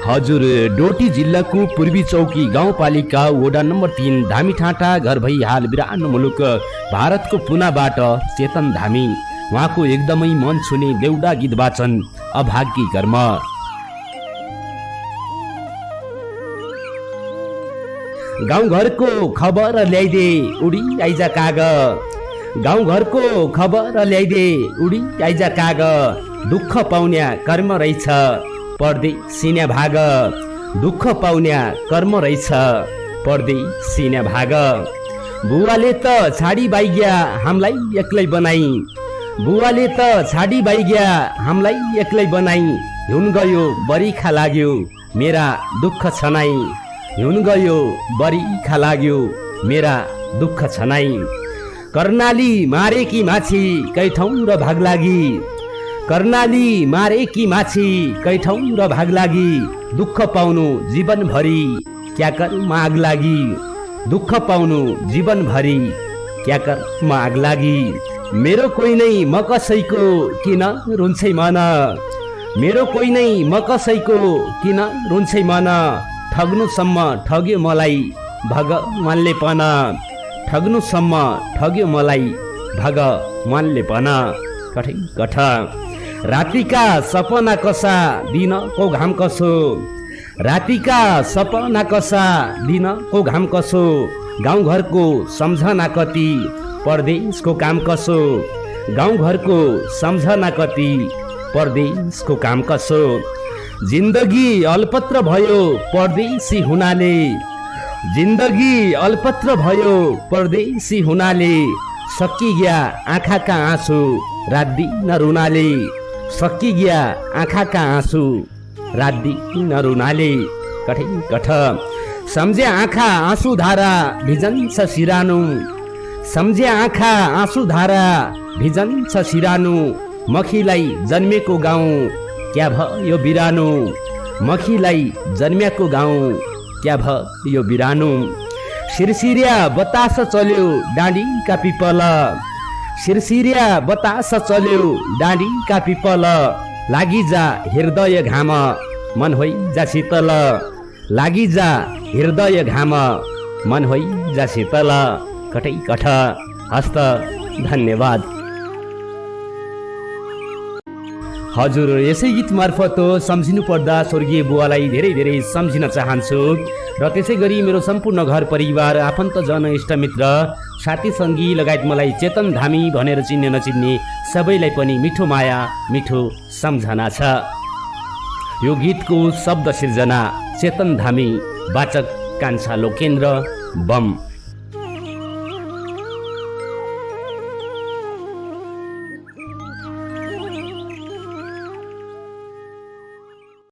हजुर, डोटी जिल्लाको पूर्वी चौकी गाउँपालिका वडा नम्बर 3 धामीठाँटा घर भई हाल बिरानो मुलुक भारतको पुनाबाट चेतन धामी। उहाँको एकदमै मन छुने देउडा गीत वाचन अभागी कर्म। गाउँघरको खबर ल्याइदे उडी आइजा काग, गाउँघरको खबर ल्याइदे उडी आइजा काग, दुःख पाउन्या कर्म रहेछ पर्दै सिन्या भाग, दुःख पाउन्या कर्म रहेछ पर्दै सिन्या भाग। बुवाले त छाडी बाइग्या हामीलाई एक्लै बनाई, बुवाले त छाडी बाइग्या हामीलाई एक्लै बनाई, हुन गयो बरिखा लाग्यो मेरा दुःख छनाई, हुन गयो बरिखा लाग्यो मेरा दुःख छनाई। कर्णाली मारेकी माछी कै ठाउँ र भाग लागि, कर्णाली मारेकी माछी कै ठाउँ र भाग लागि, दुःख पाउनु जीवनभरि क्या कर माग लागि, दुःख पाउनु जीवनभरि क्या कर माग लागि। मेरो कोही नै म कसैको किन रुन्छै मन, मेरो कोही नै म कसैको किन रुन्छै मन, ठग्नुसम्म ठग्यो मलाई भगवानले पन, ठग्नुसम्म ठग्यो मलाई भगवानले पन। कठै कठ रातिका सपना कसा दिनको घाम कसो, रातिका सपना कसा दिनको घाम कसो, गाउँघरको सम्झना कति परदेशको काम कसो, गाउँघरको सम्झना कति परदेशको काम कसो। जिन्दगी अल्पत्र भयो परदेशी हुनाले, जिन्दगी अल्पत्र भयो परदेशी हुनाले, सकिग्या आँखाका आँसु रात दिन रुनाले, सकिग्या आँखाका आँसु रात दिन रुनाले। कठै कठ सम्झे आँखा आँसु धारा भिजन्छ सिरानु, सम्झे आँखा आँसु धारा भिजन्छ सिरानु, मखीलाई जन्मेको गाउँ क्या भयो बिरानो, मखीलाई जन्मेको गाउँ क्या भयो बिरानो। सिरसिरिया बतास चल्यो डाँडीका पिपल, सिरसिरिया बतास चल्यो डाँडीका पिपल, लागि जा हृदय घाम मन होइ जा शीतल, लागि जा हृदय घाम मन होइ जा शीतल। कठै कठ हस्त धन्यवाद। हजुर, यसै गीत मार्फत सम्झिनु पर्दा स्वर्गीय बुवालाई धेरै धेरै सम्झिन चाहन्छु र त्यसै गरी मेरो सम्पूर्ण घर परिवार आफन्तजन इष्टमित्र साथी सङ्गी लगायत मलाई चेतन धामी भनेर चिन्ने नचिन्ने सबैलाई पनि मिठो माया मिठो सम्झना छ। यो गीतको शब्द सिर्जना चेतन धामी, वाचक कान्छा लोकेन्द्र बम।